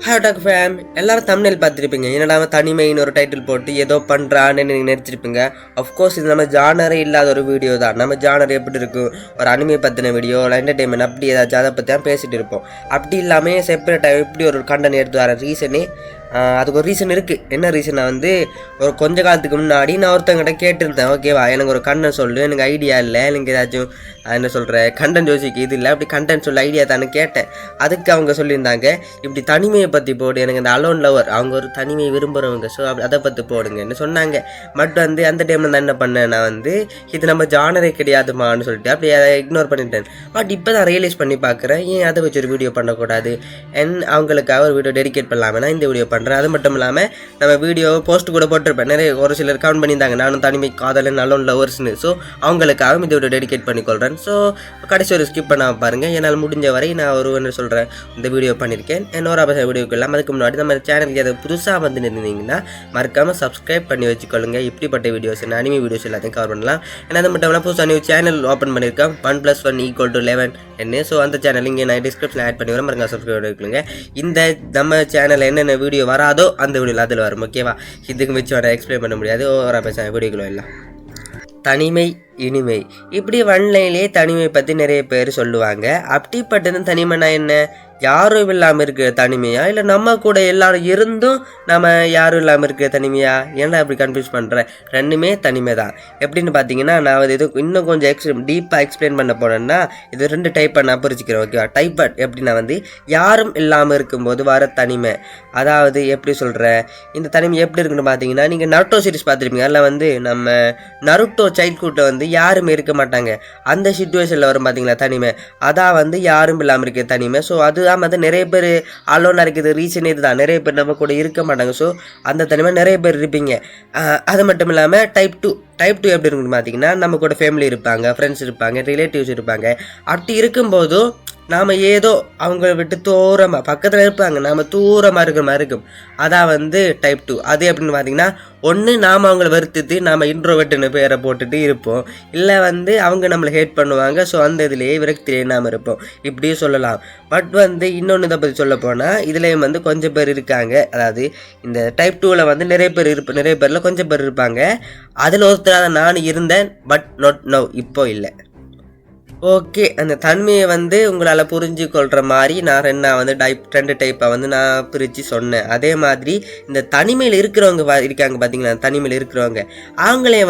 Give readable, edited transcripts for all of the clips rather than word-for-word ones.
Hot dog fame எல்லாரும் thumbnail பார்த்துருப்பீங்க. என்னடா தனிமைன்னு ஒரு டைட்டில் போட்டு ஏதோ பண்ணுறான்னு நீங்கள் நினச்சிருப்பீங்க. அஃப்கோர்ஸ் இது நம்ம ஜானரே இல்லாத ஒரு வீடியோ தான். நம்ம ஜானர் எப்படி இருக்கும், ஒரு அனிமே பற்றின வீடியோ, இல்லை என்டர்டெயின்மெண்ட் அப்படி ஏதாச்சும் அதை பற்றி தான் பேசிகிட்டு இருப்போம். அப்படி இல்லாமல் செப்பரேட்டாக எப்படி ஒரு கண்டென்ட் எடுத்து வர ரீசனே அதுக்கு ஒரு ரீசன் இருக்குது. என்ன ரீசனை ஒரு கொஞ்ச காலத்துக்கு முன்னாடி நான் ஒருத்தங்கிட்ட கேட்டிருந்தேன். ஓகேவா, எனக்கு ஒரு கண்டென்ட் சொல்லு, எனக்கு ஐடியா இல்லை, எனக்கு ஏதாச்சும் என்ன சொல்கிறேன் கண்டென்ட் யோசிக்கு இது இல்லை, அப்படி கண்டென்ட் சொல்ல ஐடியா தானே கேட்டேன். அதுக்கு அவங்க சொல்லியிருந்தாங்க, இப்படி தனிமையை பற்றி போடு, எனக்கு இந்த அலோன் லவர், அவங்க ஒரு தனிமையை விரும்புகிறவங்க, ஸோ அதை பற்றி போடுங்கன்னு சொன்னாங்க. பட் அந்த டைமில் நான் என்ன பண்ணேன், நான் இது நம்ம ஜானரே கிடையாதுமான்னு சொல்லிட்டு அப்படியே அதை இக்னோர் பண்ணிட்டேன். பட் இப்போ தான் ரியலைஸ் பண்ணி பார்க்குறேன், ஏன் அதை வச்சு ஒரு வீடியோ பண்ணக்கூடாது, அவங்களுக்காக ஒரு வீடியோ டெடிகேட் பண்ணலாமல் நான் இந்த வீடியோ பண்ணுறேன். அது மட்டும் இல்லாமல் நம்ம வீடியோ போஸ்ட் கூட போட்டிருப்பேன். நிறைய ஒரு சிலர் கமெண்ட் பண்ணியிருந்தாங்க, நானும் தனிமை காதலன் அலோன் லவர்ஸ்னு. ஸோ அவங்களுக்காகவும் இந்த வீடியோ டெடிகேட் பண்ணிக்கொள்கிறேன். ஸோ கடைசி ஒரு ஸ்கிப் பண்ணாமல் பாருங்கள். என்னால் முடிஞ்ச வரை நான் என்ன சொல்கிறேன் இந்த வீடியோ பண்ணியிருக்கேன். என்னோட வீடியோக்கு இல்லாமல் அதுக்கு முன்னாடி நம்ம சேனலுக்கு அதை புதுசாக இருந்தீங்கன்னா மறக்காமல் சப்ஸ்கிரைப் பண்ணி வச்சுக்கொள்ளுங்க. இப்படிப்பட்ட வீடியோஸ் அனிமே வீடியோஸ் எல்லாத்தையும் கவர் பண்ணலாம். ஏன்னா அது மட்டும் இல்லாமல் புதுசாக நியூ சேனல் ஓப்பன் பண்ணியிருக்கேன், 1+1 = 11 என்ன. ஸோ அந்த சேனல் இங்கே நான் டிஸ்கிரிப்ஷனில் ஆட் பண்ணி வரேன், மறக்காம சப்ஸ்கிரைப் பண்ணிக்கொள்ளுங்க. இந்த நம்ம சேனலில் என்னென்ன வீடியோ வராதோ அந்த வீடியோவில் அதில் வரும். ஓகேவா, இதுக்கு வச்சு வர எக்ஸ்பிளைன் பண்ண முடியாது. ஓவராக பேச வீடியோக்குள்ள எல்லாம் தனிமை இனிமை இப்படி ஒன்லைன்லேயே தனிமை பற்றி நிறைய பேர் சொல்லுவாங்க. அப்படிப்பட்டது தனிமைனா என்ன, யாரும் இல்லாமல் இருக்கிற தனிமையா, இல்லை நம்ம கூட எல்லாரும் இருந்தும் நம்ம யாரும் இல்லாமல் இருக்கிற தனிமையா, ஏன்னா அப்படி கன்ஃபியூஸ் பண்ணுறேன். ரெண்டுமே தனிமை தான். எப்படின்னு பார்த்தீங்கன்னா, நான் இது இன்னும் கொஞ்சம் டீப்பாக எக்ஸ்பிளைன் பண்ண போனேன்னா இது 2 டைப்பாக நான் பிரிச்சுக்கிறேன். ஓகேவா, டைப் எப்படின்னா யாரும் இல்லாமல் இருக்கும்போது வர தனிமை. அதாவது எப்படி சொல்கிறேன், இந்த தனிமை எப்படி இருக்குன்னு பார்த்தீங்கன்னா, நீங்கள் நருட்டோ சீரிஸ் பார்த்துருப்பீங்க. அதில் நம்ம நருட்டோ சைல்ட்ஹுட்டை யாருமே இருக்க மாட்டாங்க. அந்த சிச்சுவேஷனில் வரும் பார்த்தீங்களா தனிமை, அதான் யாரும் இல்லாமல் இருக்கிற தனிமை. ஸோ அது நிறைய பேர் அலோனாக இருக்குது. ரீசன் இதுதான், நிறைய பேர் நம்ம கூட இருக்க மாட்டாங்க. ஸோ அந்த தனிமை நிறைய பேர் இருப்பீங்க. அது மட்டும் இல்லாமல் டைப் 2 எப்படி இருக்குன்னு பார்த்தீங்கன்னா, நம்ம கூட ஃபேமிலி இருப்பாங்க, ஃப்ரெண்ட்ஸ் இருப்பாங்க, ரிலேட்டிவ்ஸ் இருப்பாங்க. அப்படி இருக்கும்போதும் நாம் ஏதோ அவங்கள விட்டு தூரமாக பக்கத்தில் இருப்பாங்க, நாம் தூரமாக இருக்கிற மாதிரி இருக்கும். அதான் டைப் 2. அது எப்படின்னு பார்த்தீங்கன்னா, ஒன்று நாம் அவங்கள வருத்திட்டு நாம் இன்ட்ரோவெட்டுன்னு பேரை போட்டுட்டு இருப்போம், இல்லை அவங்க நம்மளை ஹேட் பண்ணுவாங்க. ஸோ அந்த இதுலேயே விரக்தியிலே நாம் இருப்போம், இப்படியும் சொல்லலாம். பட் இன்னொன்று இதை பற்றி சொல்ல போனால், இதுலேயும் கொஞ்சம் பேர் இருக்காங்க. அதாவது இந்த டைப் 2ல் நிறைய பேரில் கொஞ்சம் பேர் இருப்பாங்க. அதில் ஒருத்தராக நான் இருந்தேன், பட் நாட் நவ், இப்போ இல்லை. ஓகே, அந்த தன்மையை உங்களால் புரிஞ்சு கொள்கிற மாதிரி நான் 2 டைப்பாக நான் பிரித்து சொன்னேன். அதே மாதிரி இந்த தனிமையில் இருக்கிறவங்க இருக்காங்க பார்த்தீங்களா, தனிமையில் இருக்கிறவங்க அவங்களே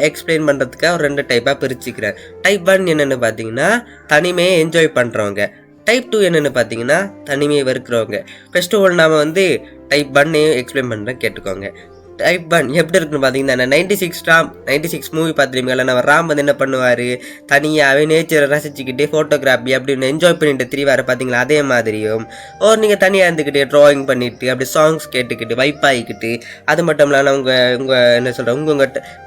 எக்ஸ்பிளைன் பண்ணுறதுக்காக ஒரு 2 டைப்பாக பிரிச்சுக்கிறேன். டைப் 1 என்னென்னு பார்த்தீங்கன்னா, தனிமையை என்ஜாய் பண்ணுறவங்க. டைப் 2 என்னென்னு பார்த்தீங்கன்னா, தனிமையை வெறுக்கிறவங்க. ஃபர்ஸ்ட் ஆஃப் ஆல் நாம் டைப் 1 எக்ஸ்பிளைன் பண்ணுறேன், கேட்டுக்கோங்க. டைப் 1 எப்படி இருக்குன்னு பார்த்தீங்கன்னா, 96 மூவி பார்த்துருப்பீங்களா, நம்ம ராம் என்ன பண்ணுவார், தனியாகவே நேச்சரை ரசிச்சுக்கிட்டே ஃபோட்டோகிராஃபி அப்படின்னு என்ஜாய் பண்ணிட்டு திரிவார் பார்த்தீங்களா. அதே மாதிரியும் நீங்கள் தனியாக இருந்துக்கிட்டு ட்ராயிங் பண்ணிவிட்டு அப்படி சாங்ஸ் கேட்டுக்கிட்டு வைப் ஆகிக்கிட்டு, அது மட்டும் இல்லாமல் உங்கள் என்ன சொல்கிறேன்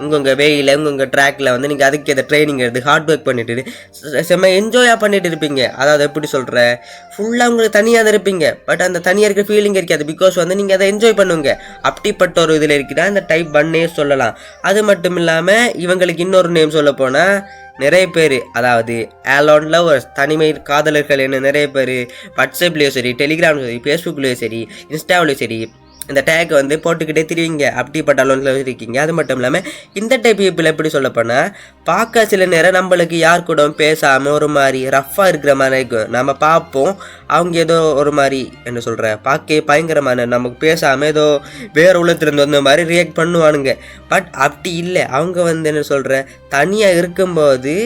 உங்கள் வேயில் உங்கள் ட்ராக்கில் நீங்கள் அதுக்கு எதை ட்ரைனிங் எடுத்து ஹார்ட் ஒர்க் பண்ணிட்டு செம்ம என்ஜாயாக பண்ணிட்டு இருப்பீங்க. அதாவது எப்படி சொல்கிறேன், ஃபுல்லாக உங்களுக்கு தனியாக தான் இருப்பீங்க. பட் அந்த தனியாக இருக்கிற ஃபீலிங் இருக்காது, பிகாஸ் நீங்கள் அதை என்ஜாய் பண்ணுவீங்க. அப்படிப்பட்ட ஒரு இதில் இருக்கிறா இந்த டைப் 1 சொல்லலாம். அது மட்டும் இல்லாமல் இவங்களுக்கு இன்னொரு நேம் சொல்ல போனால், நிறைய பேர் அதாவது அலோன் லவர்ஸ், தனிமை காதலர்கள் என்ன நிறைய பேர் வாட்ஸ்அப்லேயும் சரி, டெலிகிராம்லையும் சரி, ஃபேஸ்புக்லேயும் சரி, இன்ஸ்டாவிலையும் சரி இந்த டேக் போட்டுக்கிட்டே திரிவிங்க. அப்படிப்பட்ட அலோனில் இருக்கீங்க. அது மட்டும் இல்லாமல் இந்த டைப் பீப்புள் எப்படி சொல்ல போனால், பார்க்க சில நேரம் நம்மளுக்கு யார் கூட பேசாமல் ஒரு மாதிரி ரஃப்பாக இருக்கிற மாதிரி இருக்கும். நம்ம பார்ப்போம், அவங்க ஏதோ ஒரு மாதிரி என்ன சொல்கிற பார்க்க பயங்கரமான நமக்கு பேசாமல் ஏதோ வேறு உலகத்துலேருந்து வந்த மாதிரி ரியாக்ட் பண்ணுவானுங்க. பட் அப்படி இல்லை, அவங்க என்ன சொல்கிற தனியாக இருக்கும்போது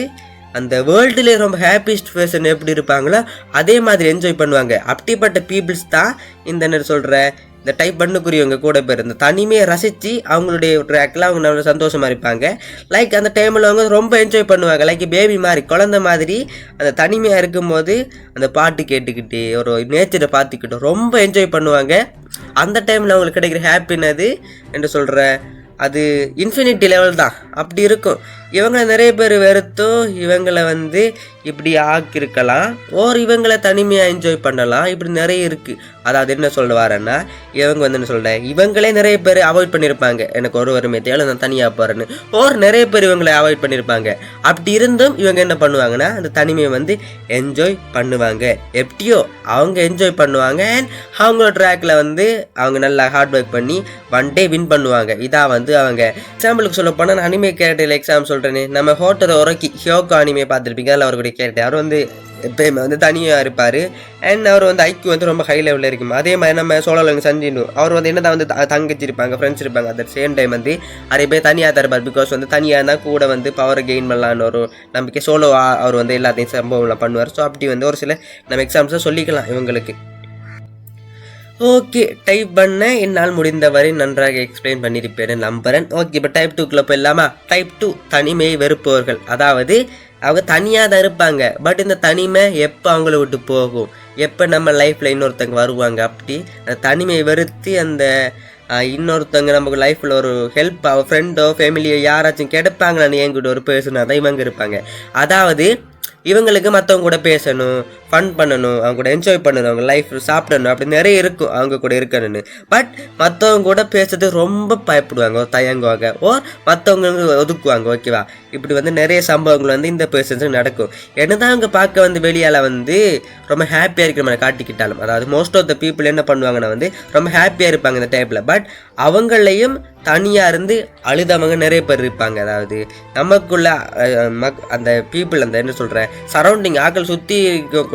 அந்த வேர்ல்டுலேயே ரொம்ப ஹாப்பியஸ்ட் பர்சன் எப்படி இருப்பாங்களோ அதே மாதிரி என்ஜாய் பண்ணுவாங்க. அப்படிப்பட்ட பீப்புள்ஸ் தான் இந்த என்ன சொல்கிற இந்த டைப் 1க்குரியவங்க கூட பேர். இந்த தனிமையை ரசித்து அவங்களுடைய ட்ராக்கில் அவங்க நல்ல சந்தோஷமாக இருப்பாங்க. லைக் அந்த டைமில் அவங்க ரொம்ப என்ஜாய் பண்ணுவாங்க, லைக் பேபி மாதிரி, குழந்தை மாதிரி. அந்த தனிமையாக இருக்கும்போது அந்த பாட்டு கேட்டுக்கிட்டு ஒரு நேச்சரை பார்த்துக்கிட்டு ரொம்ப என்ஜாய் பண்ணுவாங்க. அந்த டைமில் அவங்களுக்கு கிடைக்கிற ஹாப்பினது என்று சொல்கிற அது இன்ஃபினிட்டி லெவல் தான். அப்படி இருக்கும். இவங்களை நிறைய பேர் வெறுத்தும் இவங்களை வந்து இப்படி ஆக்கியிருக்கலாம், இவங்களை தனிமையாக என்ஜாய் பண்ணலாம். இப்படி நிறைய இருக்குது. அதாவது என்ன சொல்ல வரேன்னா, இவங்க வந்து என்ன சொல்கிறேன், இவங்களே நிறைய பேர் அவாய்ட் பண்ணியிருப்பாங்க, எனக்கு ஒருவருமே தேவை நான் தனியாக போகிறேன்னு. நிறைய பேர் இவங்களை அவாய்ட் பண்ணியிருப்பாங்க. அப்படி இருந்தும் இவங்க என்ன பண்ணுவாங்கன்னா அந்த தனிமையை வந்து என்ஜாய் பண்ணுவாங்க. எப்படியோ அவங்க என்ஜாய் பண்ணுவாங்க. அண்ட் அவங்களோட ட்ராக்ல வந்து அவங்க நல்லா ஹார்ட் ஒர்க் பண்ணி ஒன் டே வின் பண்ணுவாங்க. இதான் வந்து அவங்க எக்ஸாம்பிளுக்கு சொல்ல போனால் நான் அனிமே கேரக்டர் எக்ஸாம் சொல்கிறேன்னு, நம்ம ஹோட்டல் ஒரக்கி ஹியோகோ அனிமே பார்த்துருப்பீங்க. அதில் அவருடைய கேரக்டர் அவர் வந்து எப்பயுமே வந்து தனியாக இருப்பார். அண்ட் அவர் வந்து ஐக்கியம் வந்து ரொம்ப ஹை லெவலில் இருக்கும். அதே மாதிரி நம்ம சோழலுங்க சஞ்சினு அவர் வந்து என்ன தான் வந்து தங்கச்சி இருப்பாங்க, ஃப்ரெண்ட்ஸ் இருப்பாங்க. அட் சேம் டைம் வந்து நிறைய பேர் தனியாக தான் இருப்பார். பிகாஸ் வந்து தனியாக இருந்தால் கூட வந்து பவர் கெயின் பண்ணலான்னு ஒரு நம்பிக்கை. சோலோ அவர் வந்து எல்லாத்தையும் சம்பவம்லாம் பண்ணுவார். ஸோ அப்படி வந்து ஒரு சில நம்ம எக்ஸாம்ஸை சொல்லிக்கலாம் இவங்களுக்கு. ஓகே, டைப் பண்ண என்னால் முடிந்தவரை நன்றாக எக்ஸ்பிளைன் பண்ணியிருப்பேன் நம்புறேன். ஓகே, இப்போ டைப் 2க்குள்ளே போயிடலாமா? டைப் 2 தனிமையை வெறுப்பவர்கள். அதாவது அவங்க தனியாக தான் இருப்பாங்க. பட் இந்த தனிமை எப்போ அவங்கள விட்டு போகும், எப்போ நம்ம லைஃப்பில் இன்னொருத்தங்க வருவாங்க, அப்படி அந்த தனிமையை வெறுத்து அந்த இன்னொருத்தவங்க நமக்கு லைஃப்பில் ஒரு ஹெல்ப் ஃப்ரெண்டோ ஃபேமிலியோ யாராச்சும் கிடைப்பாங்களான்னு என்கிட்ட ஒரு பேர்சனாக தான் இவங்க இருப்பாங்க. அதாவது இவங்களுக்கு மற்றவங்க கூட பேசணும், ஃபன் பண்ணணும், அவங்க கூட என்ஜாய் பண்ணணும், அவங்க லைஃப் சாப்பிடணும், அப்படி நிறைய இருக்கும் அவங்க கூட இருக்கணும்னு. பட் மற்றவங்க கூட பேசுறது ரொம்ப பயப்படுவாங்க, தயங்குவாங்க, மற்றவங்க ஒதுக்குவாங்க. ஓகேவா? இப்படி வந்து நிறைய சம்பவங்கள் வந்து இந்த பர்சன்ஸுக்கு நடக்கும். என்னதான் அவங்க பார்க்க வந்து வெளியால் வந்து ரொம்ப ஹாப்பியாக இருக்கிற மாதிரி காட்டிக்கிட்டாலும், அதாவது மோஸ்ட் ஆஃப் த பீப்புள் என்ன பண்ணுவாங்கன்னா வந்து ரொம்ப ஹாப்பியாக இருப்பாங்க இந்த டைப்பில். பட் அவங்களையும் தனியாக இருந்து அழுதவங்க நிறைய பேர் இருப்பாங்க. அதாவது நமக்குள்ள அந்த பீப்புள் அந்த என்ன சொல்கிறேன் சரௌண்டிங் ஆக்கள் சுற்றி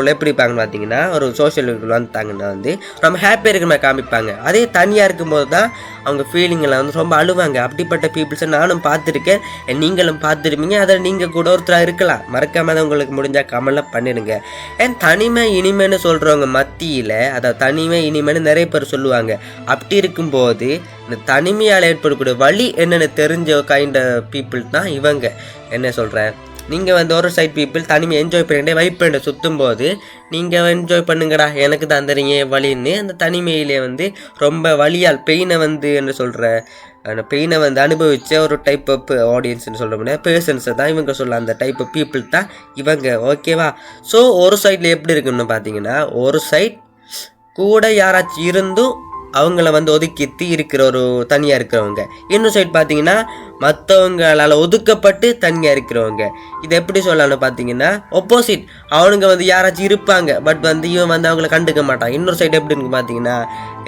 எப்படி இருப்பாங்கன்னு பார்த்தீங்கன்னா, ஒரு சோஷியல் வந்துட்டாங்கன்னா வந்து ரொம்ப ஹாப்பியாக இருக்கிற மாதிரி காமிப்பாங்க. அதே தனியாக இருக்கும்போது தான் அவங்க ஃபீலிங்கெல்லாம் வந்து ரொம்ப அழுவாங்க. அப்படிப்பட்ட பீப்புள்ஸை நானும் பார்த்துருக்கேன், நீங்களும் பார்த்துருப்பீங்க. அதில் நீங்கள் கூட ஒருத்தராக இருக்கலாம். மறக்காமல் தான் உங்களுக்கு முடிஞ்சால் கமெண்ட்லாம் பண்ணிடுங்க. அண்ட் தனிமை இனிமைன்னு சொல்கிறவங்க மத்தியில், அதாவது தனிமை இனிமைன்னு நிறைய பேர் சொல்லுவாங்க. அப்படி இருக்கும்போது இந்த தனிமையால் ஏற்படக்கூடிய வழி என்னென்னு தெரிஞ்ச கைண்ட் பீப்புள் தான் இவங்க. என்ன சொல்கிறேன், நீங்கள் வந்து ஒரு சைட் பீப்புள் தனிமையை என்ஜாய் பண்ணிட்டு வைப் பண்ணிட்டு சுற்றும் போது நீங்கள் என்ஜாய் பண்ணுங்கடா எனக்கு தான் தெரியுங்க வழின்னு அந்த தனிமையிலே வந்து ரொம்ப வழியால் பெயினை வந்து என்ன சொல்கிற அந்த பெயினை வந்து அனுபவித்த ஒரு டைப் ஆஃப் ஆடியன்ஸ்னு சொல்ல முடியாது பேர்சன்ஸை தான் இவங்க சொல்ல, அந்த டைப் ஆஃப் பீப்புள் தான் இவங்க. ஓகேவா? ஸோ ஒரு சைடில் எப்படி இருக்குன்னு பார்த்தீங்கன்னா, ஒரு சைட் கூட யாராச்சும் இருந்தும் அவங்கள வந்து ஒதுக்கிட்டு இருக்கிற ஒரு தனியாக இருக்கிறவங்க, இன்னொரு சைட் பார்த்தீங்கன்னா மற்றவங்களால் ஒதுக்கப்பட்டு தனியாக இருக்கிறவங்க. இது எப்படி சொல்லலாம்னு பார்த்தீங்கன்னா ஒப்போசிட், அவனுங்க வந்து யாராச்சும் இருப்பாங்க பட் வந்து இவன் வந்து அவங்கள கண்டுக்க மாட்டான். இன்னொரு சைடு எப்படின்னு பார்த்தீங்கன்னா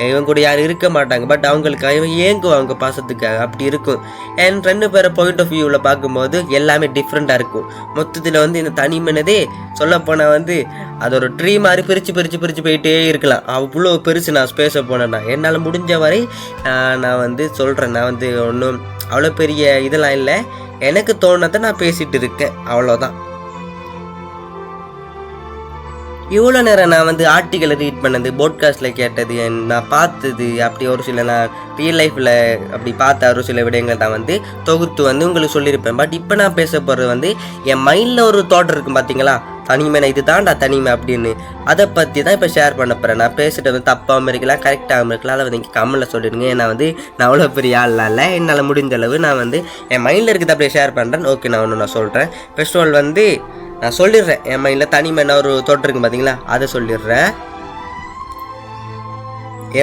இவங்க கூட யாரும் இருக்க மாட்டாங்க பட் அவங்களுக்கு இவன் ஏங்குவாங்க பாசத்துக்காக. அப்படி இருக்கும். அண்ட் ரெண்டு பேரை பாயிண்ட் ஆஃப் வியூவில் பார்க்கும்போது எல்லாமே டிஃப்ரெண்ட்டாக இருக்கும். மொத்தத்தில் வந்து இந்த தனிமனதே சொல்லப்போனால் வந்து அது ஒரு ட்ரீ மாதிரி பிரித்து போயிட்டே இருக்கலாம். அவ்வளோ பெருசு நான் ஸ்பேஸை போனேன்னா என்னால் முடிஞ்ச வரை நான் வந்து சொல்கிறேன். நான் வந்து ஒன்றும் அவ்வளோ பெரிய இதெல்லாம் இல்லை, எனக்கு தோணுனதை நான் பேசிகிட்டு இருக்கேன், அவ்வளோதான். இவ்வளோ நேரம் நான் வந்து ஆர்டிக்கலை ரீட் பண்ணது, போட்காஸ்ட்டில் கேட்டது, நான் பார்த்தது, அப்படி ஒரு சில நான் ரியல் லைஃப்பில் அப்படி பார்த்த ஒரு சில விடயங்கள் தான் வந்து தொகுத்து வந்து உங்களுக்கு சொல்லியிருப்பேன். பட் இப்போ நான் பேச போகிறது வந்து என் மைண்டில் ஒரு தாட் இருக்கும் பார்த்தீங்களா, தனிமை, இது தான்டா தனிமை அப்படின்னு, அதை பற்றி தான் இப்போ ஷேர் பண்ண போகிறேன். நான் பேசிட்டு வந்து தப்பாகவும் இருக்கலாம் கரெக்டாகவும் இருக்கலாம், அதை வந்து இங்கே கமெண்ட்டில் சொல்லிடுங்க. ஏன்னா வந்து நான் அவ்வளோ பெரிய ஆள்லாம் இல்லை, என்னால் முடிஞ்ச அளவு நான் வந்து என் மைண்டில் இருக்கிறத அப்படியே ஷேர் பண்ணுறேன். ஓகே, நான் சொல்கிறேன். ஃபர்ஸ்ட் ஆஃப் ஆல் வந்து நான் சொல்லிடுறேன், என் மைண்டில் தனிமை என்ன ஒரு தோட்டம் இருக்கு பார்த்தீங்களா, அதை சொல்லிடுறேன்.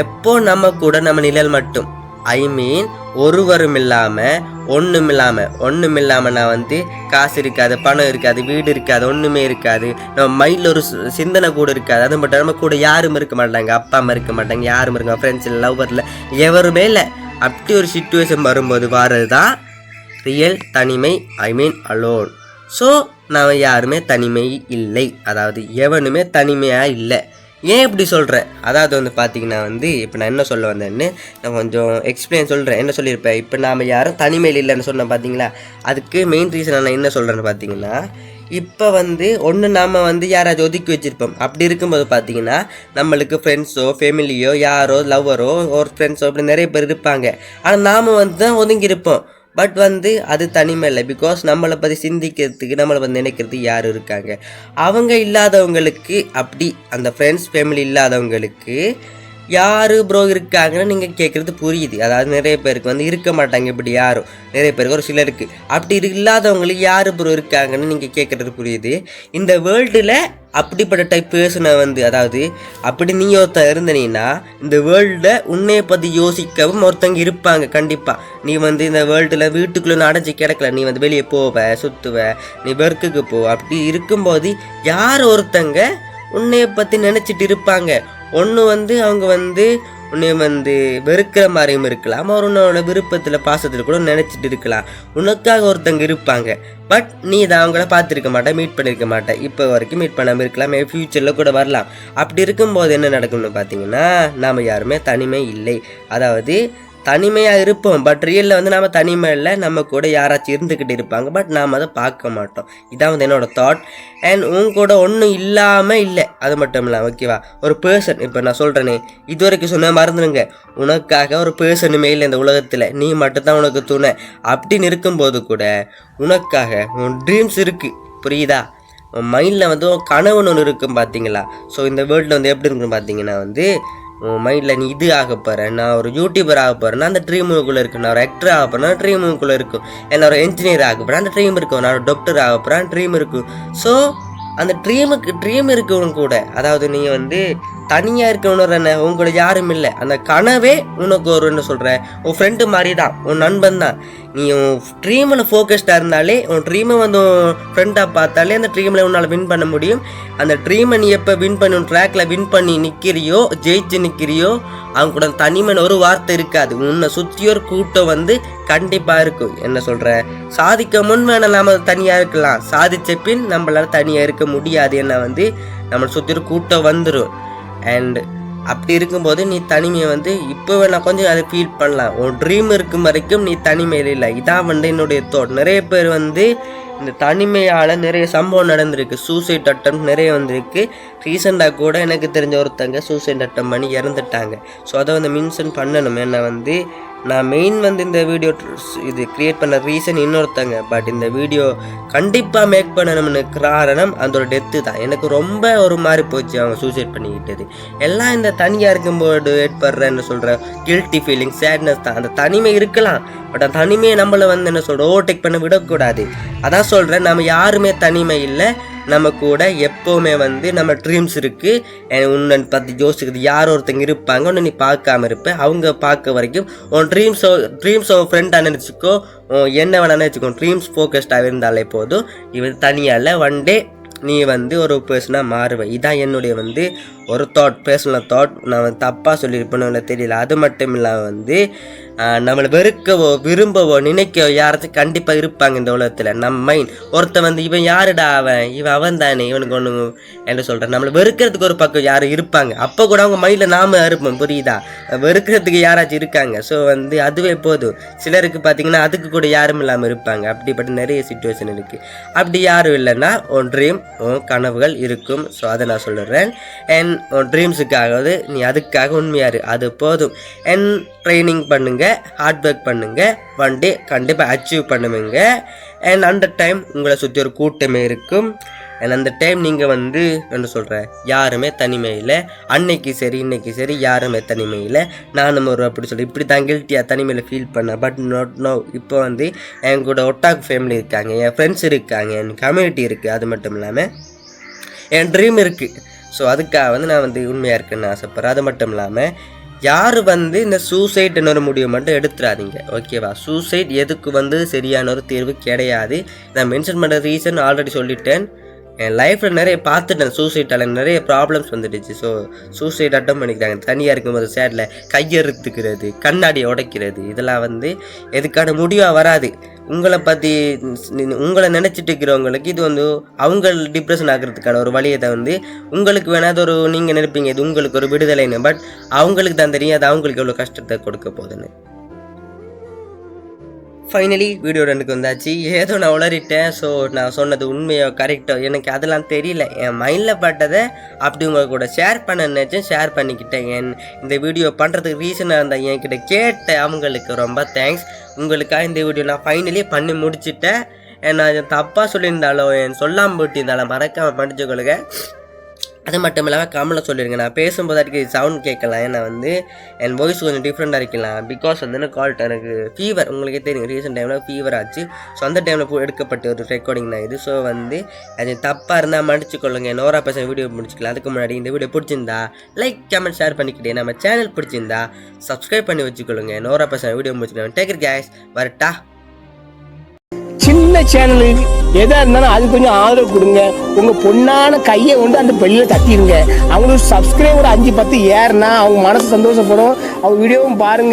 எப்போ நம்ம கூட நம்ம நிழல் மட்டும், ஐ மீன் ஒருவரும் இல்லாமல் ஒன்றும் இல்லாமல் நான் வந்து காசு இருக்காது, பணம் இருக்காது, வீடு இருக்காது, ஒன்றுமே இருக்காது, நம்ம மைண்டில் ஒரு சிந்தனை கூட இருக்காது. அது மட்டும் நம்ம கூட யாரும் இருக்க மாட்டாங்க, அப்பா அம்மா இருக்க மாட்டாங்க, யாரும் இருக்க ஃப்ரெண்ட்ஸ் இல்லை, லவ்வரில் எவருமே இல்லை. அப்படி ஒரு சிச்சுவேஷன் வரும்போது வர்றது தான் ரியல் தனிமை, ஐ மீன் அலோன். ஸோ நான் யாருமே தனிமை இல்லை, அதாவது எவனுமே தனிமையாக இல்லை. ஏன் இப்படி சொல்கிறேன், அதாவது வந்து பார்த்திங்கன்னா வந்து இப்போ நான் என்ன சொல்ல வந்தேன்னு நான் கொஞ்சம் எக்ஸ்பிளைன் சொல்கிறேன். என்ன சொல்லியிருப்பேன், இப்போ நாம் யாரும் தனிமையில் இல்லைன்னு சொன்னேன் பார்த்தீங்களா, அதுக்கு மெயின் ரீசன் நான் என்ன சொல்கிறேன்னு பார்த்தீங்கன்னா, இப்போ வந்து ஒன்று நாம் வந்து யாராச்சும் ஒதுக்கி வச்சுருப்போம். அப்படி இருக்கும்போது பார்த்தீங்கன்னா நம்மளுக்கு ஃப்ரெண்ட்ஸோ ஃபேமிலியோ யாரோ லவ்வரோ ஒரு ஃப்ரெண்ட்ஸோ அப்படி நிறைய பேர் இருப்பாங்க. ஆனால் நாம் வந்து தான் ஒதுங்கியிருப்போம். பட் வந்து அது தனிமை இல்லை. பிகாஸ் நம்மளை பற்றி சிந்திக்கிறதுக்கு, நம்மளை பற்றி நினைக்கிறதுக்கு யார் இருக்காங்க. அவங்க இல்லாதவங்களுக்கு, அப்படி அந்த ஃப்ரெண்ட்ஸ் ஃபேமிலி இல்லாதவங்களுக்கு யார் ப்ரோ இருக்காங்கன்னு நீங்கள் கேட்குறது புரியுது. அதாவது நிறைய பேருக்கு வந்து இருக்க மாட்டாங்க, இப்படி யாரும் நிறைய பேருக்கு ஒரு சிலருக்கு அப்படி இல்லாதவங்களுக்கு யார் ப்ரோ இருக்காங்கன்னு நீங்கள் கேட்குறது புரியுது. இந்த வேர்ல்டில் அப்படிப்பட்ட டைப் பேர்சனை வந்து, அதாவது அப்படி நீ ஒருத்தன் இருந்தனீன்னா இந்த வேர்ல்டில் உன்னையை பற்றி யோசிக்கவும் ஒருத்தங்க இருப்பாங்க கண்டிப்பாக. நீ வந்து இந்த வேர்ல்டில் வீட்டுக்குள்ளே அடைஞ்சி கிடக்கல, நீ வந்து வெளியே போவ, சுற்றுவ, நீ ஒர்க்குக்கு போ. அப்படி இருக்கும்போது யார் ஒருத்தங்க உன்னையை பற்றி நினச்சிட்டு இருப்பாங்க. ஒன்று வந்து அவங்க வந்து உன்னை வந்து வெறுக்கிற மாதிரியும் இருக்கலாம், அவர் உன்னோட விருப்பத்தில் பாசத்தில் கூட நினச்சிட்டு இருக்கலாம். உனக்காக ஒருத்தங்க இருப்பாங்க, பட் நீ தான் அவங்கள பார்த்துருக்க மாட்டேன், மீட் பண்ணியிருக்க மாட்டேன், இப்போ வரைக்கும் மீட் பண்ணாமல் இருக்கலாம், ஃப்யூச்சரில் கூட வரலாம். அப்படி இருக்கும்போது என்ன நடக்கும்னு பார்த்தீங்கன்னா, நாம் யாருமே தனிமை இல்லை. அதாவது தனிமையாக இருப்போம், பட் ரியலில் வந்து நாம் தனிமை இல்லை, நம்ம கூட யாராச்சும் இருந்துக்கிட்டு இருப்பாங்க, பட் நாம் அதை பார்க்க மாட்டோம். இதான் வந்து என்னோடய தாட். அண்ட் உங்க கூட ஒன்றும் இல்லாமல் இல்லை, அது மட்டும் இல்லை. ஓகேவா, ஒரு பர்சன், இப்போ நான் சொல்கிறேனே, இது வரைக்கும் சொன்ன மறந்துடுங்க, உனக்காக ஒரு பர்சனுமே இல்லை இந்த உலகத்தில், நீ மட்டும்தான் உனக்கு துணை. அப்படின்னு இருக்கும்போது கூட உனக்காக உன் ட்ரீம்ஸ் இருக்குது, புரியுதா? உன் மைண்டில் வந்து கனவுன்னு ஒன்று இருக்கும் பார்த்தீங்களா? ஸோ இந்த வேர்ல்டில் வந்து எப்படி இருக்குன்னு பார்த்தீங்கன்னா வந்து, உன் மைண்டில் நீ இது ஆக போகிறேன், நான் ஒரு யூடியூபர் ஆக போகிறேன்னா அந்த ட்ரீமுக்குள்ளே இருக்குது, நான் ஒரு ஆக்டர் ஆக போகிறேன்னா ட்ரீமுக்குள்ளே இருக்கும், என்ன ஒரு என்ஜினியர் ஆக போகிறேன் அந்த ட்ரீம் இருக்கும், நான் ஒரு டாக்டர் ஆக போகிறேன் ட்ரீம் இருக்கும். ஸோ அந்த ட்ரீம் இருக்கவங்க கூட, அதாவது நீங்கள் வந்து தனியாக இருக்கணும் என்ன, உங்களோட யாரும் இல்லை, அந்த கனவே உனக்கு ஒரு என்ன சொல்கிறேன் உன் ஃப்ரெண்டு மாதிரி தான், உன் நண்பன் தான். நீ உன் ட்ரீமில் ஃபோக்கஸ்டாக இருந்தாலே, உன் ட்ரீமை வந்து உன் ஃப்ரெண்டாக பார்த்தாலே அந்த ட்ரீமில் உன்னால் வின் பண்ண முடியும். அந்த ட்ரீமை நீ எப்போ வின் பண்ணி உன் ட்ராக்கில் வின் பண்ணி நிற்கிறியோ, ஜெயிச்சு நிற்கிறியோ, அவங்க கூட தனிமைன்னு ஒரு வார்த்தை இருக்காது. உன்னை சுற்றி ஒரு கூட்டம் வந்து கண்டிப்பாக இருக்கும். என்ன சொல்கிற, சாதிக்க முன் வேணால் நம்ம தனியாக இருக்கலாம், சாதித்த பின் நம்மளால் தனியாக இருக்க முடியாது. என்ன வந்து நம்மளை சுற்றி ஒரு கூட்டம் வந்துடும். அண்ட் அப்படி இருக்கும்போது நீ தனிமையை வந்து இப்போ நான் கொஞ்சம் அதை ஃபீல் பண்ணலாம். உன் ட்ரீம் இருக்கும் வரைக்கும் நீ தனிமையில் இல்லை. இதான் வந்து என்னுடைய தாட். நிறைய பேர் வந்து இந்த தனிமையால் நிறைய சம்பவம் நடந்திருக்கு, சூசைட் அட்டம் நிறைய வந்திருக்கு. ரீசெண்டாக கூட எனக்கு தெரிஞ்ச ஒருத்தங்க சூசைட் அட்டம் பண்ணி இறந்துட்டாங்க. ஸோ அதை வந்து மென்ஷன் பண்ணணும். ஏன்னா வந்து நான் மெயின் வந்து இந்த வீடியோ இது க்ரியேட் பண்ண ரீசன் இன்னொருத்தங்க, பட் இந்த வீடியோ கண்டிப்பாக மேக் பண்ணணும்னு காரணம் அதோட டெத்து தான். எனக்கு ரொம்ப ஒரு மாதிரி போச்சு அவங்க சூசைட் பண்ணிக்கிட்டது. எல்லாம் இந்த தனியாக இருக்கும்போது ஏற்படுறேன்னு சொல்கிற கில்ட்டி ஃபீலிங், சேட்னஸ் தான். அந்த தனிமை இருக்கலாம், பட் அந்த தனிமையை நம்மளை வந்து என்ன சொல்கிற ஓவர்டேக் பண்ண விடக்கூடாது. அதான் சொல்கிறேன், நம்ம யாருமே தனிமை இல்லை, நம்ம கூட எப்போவுமே வந்து நம்ம ட்ரீம்ஸ் இருக்குது. உன்னை பற்றி யோசிக்கிறது யார் ஒருத்தங்க இருப்பாங்க, ஒன்று நீ பார்க்காம இருப்பேன், அவங்க பார்க்க வரைக்கும் உன் ட்ரீம்ஸ் உன் ஃப்ரெண்டாக நினச்சிக்கோ, என்ன வேணா நினச்சிக்கோ, ட்ரீம்ஸ் ஃபோக்கஸ்டாக இருந்தாலே போதும். இவன் தனியால் ஒன் டே நீ வந்து ஒரு பர்சனாக மாறுவேன். இதான் என்னுடைய வந்து ஒரு தாட், பர்சனல் தாட். நான் தப்பாக சொல்லியிருப்பேன்னு தெரியல. அது மட்டும் இல்லாமல் வந்து நம்மளை வெறுக்கவோ விரும்பவோ நினைக்கவோ யாராச்சும் கண்டிப்பாக இருப்பாங்க இந்த உலகத்தில். நம்ம மைண்ட் ஒருத்தன் வந்து இவன் யாருடா அவன் தானே, இவனுக்கு ஒன்று என்ன சொல்கிறேன், நம்மளை வெறுக்கிறதுக்கு ஒரு பக்கம் யாரும் இருப்பாங்க. அப்போ கூட அவங்க மைண்டில் நாம இருப்போம், புரியுதா? வெறுக்கிறதுக்கு யாராச்சும் இருக்காங்க. ஸோ வந்து அதுவே போதும். சிலருக்கு பார்த்தீங்கன்னா அதுக்கு கூட யாரும் இல்லாமல் இருப்பாங்க. அப்படிப்பட்ட நிறைய சிச்சுவேஷன் இருக்குது. அப்படி யாரும் இல்லைன்னா உன் ட்ரீம், உன் கனவுகள் இருக்கும். ஸோ அதை நான் சொல்லிடுறேன். அண்ட் உன் ட்ரீம்ஸுக்காகவது நீ அதுக்காக உண்மையாரு, அது போதும். அண்ட் ட்ரைனிங் பண்ணுங்கள், ஹார்ட் ஒர்க் பண்ணுங்கள், ஒன் டே கண்டிப்பாக அச்சீவ் பண்ணுவீங்க. அண்ட் அந்த டைம் உங்களை சுற்றி ஒரு கூட்டமே இருக்கும். அண்ட் அந்த டைம் நீங்கள் வந்து என்ன சொல்கிறேன், யாருமே தனிமையில், அன்னைக்கு சரி இன்னைக்கு சரி யாருமே தனிமையில். நானும் ஒரு அப்படி சொல்லி இப்படி தான் கில்ட்டியாக தனிமையில் ஃபீல் பண்ணேன். But not no. இப்போ வந்து என் கூட ஒட்டாக் ஃபேமிலி இருக்காங்க, என் ஃப்ரெண்ட்ஸ் இருக்காங்க, என் கம்யூனிட்டி இருக்குது. அது மட்டும் இல்லாமல் என் ட்ரீம் இருக்குது. ஸோ அதுக்காக வந்து நான் வந்து உண்மையாக இருக்குன்னு ஆசைப்பட்றேன். அது மட்டும் இல்லாமல் யார் வந்து இந்த சூசைட்னு ஒரு முடிவு மட்டும் எடுத்துடாதீங்க, ஓகேவா? சூசைட் எதுக்கு வந்து சரியான ஒரு தீர்வு கிடையாது. நான் மென்ஷன் பண்ணுற ரீசன் ஆல்ரெடி சொல்லிட்டேன். என் லைஃப்பில் நிறைய பார்த்துட்டேன், சூசைட்டால் நிறைய ப்ராப்ளம்ஸ் வந்துடுச்சு. ஸோ சூசைட் அட்டம் பண்ணிக்கிறாங்க. தனியாக இருக்கும்போது சேட்டில் கையறுத்துக்கிறது, கண்ணாடியை உடைக்கிறது, இதெல்லாம் வந்து எதுக்கான முடிவாக வராது. உங்களை பற்றி உங்களை நினச்சிட்டு இருக்கிறவங்களுக்கு இது வந்து அவங்க டிப்ரெஷன் ஆகிறதுக்கான ஒரு வழியை தான் வந்து உங்களுக்கு வேணாது ஒரு நீங்கள் நினைப்பீங்க இது உங்களுக்கு ஒரு விடுதலைன்னு. பட் அவங்களுக்கு தான் தெரியும் அது அவங்களுக்கு எவ்வளோ கஷ்டத்தை கொடுக்க போகுதுன்னு. ஃபைனலி வீடியோ ரெண்டுக்கு வந்தாச்சு. ஏதோ நான் உளறிட்டேன். ஸோ நான் சொன்னது உண்மையோ கரெக்டோ எனக்கு அதெல்லாம் தெரியல. என் மைண்டில் பட்டதை அப்படி உங்கள் கூட ஷேர் பண்ண நினச்சேன், ஷேர் பண்ணிக்கிட்டேன். இந்த வீடியோ பண்ணுறதுக்கு ரீசனாக இருந்தால் என்கிட்ட கேட்ட அவங்களுக்கு ரொம்ப தேங்க்ஸ். உங்களுக்காக இந்த வீடியோ நான் ஃபைனலி பண்ணி முடிச்சுட்டேன். நான் தப்பாக சொல்லியிருந்தாலும் சொல்லாமல் போட்டிருந்தாலும் மறக்காமல் படிச்சுக்கொள்ளுங்க. அது மட்டும் இல்லாமல் கமெண்ட்டில் சொல்லிடுங்க. நான் பேசும்போது அதுக்கு சவுண்ட் கேட்கலாம், ஏன்னா வந்து என் வாய்ஸ் கொஞ்சம் டிஃப்ரெண்ட்டாக இருக்கலாம். பிகாஸ் வந்து எனக்கு ஃபீவர், உங்களுக்கே தெரியும், ரீசெண்ட் டைமில் ஃபீவர் ஆச்சு. ஸோ அந்த டைமில் எடுக்கப்பட்ட ஒரு ரெக்கார்டிங் தான் இது. ஸோ வந்து அது தப்பாக இருந்தால் மன்னிச்சுக்கொள்ளுங்க. நோரா பசங்க வீடியோ முடிச்சுக்கலாம். அதுக்கு முன்னாடி இந்த வீடியோ பிடிச்சிருந்தா லைக் கமெண்ட் ஷேர் பண்ணிக்கிட்டே, நம்ம சேனல் பிடிச்சிருந்தா சப்ஸ்கிரைப் பண்ணி வச்சுக்கொள்ளுங்க. நோரா பசங்க வீடியோ முடிச்சுக்கலாம். டேக் இட் கைஸ், வரட்டா. சின்ன சேனலு எதா இருந்தாலும் அது கொஞ்சம் ஆதரவு கொடுங்க. உங்க பொண்ணான கையை கொண்டு அந்த பெல்லில் தட்டிடுங்க. அவங்களுக்கு சப்ஸ்கிரைபர் 5-10 ஏறுனா அவங்க மனசு சந்தோஷப்படும். அவங்க வீடியோவும் பாருங்க.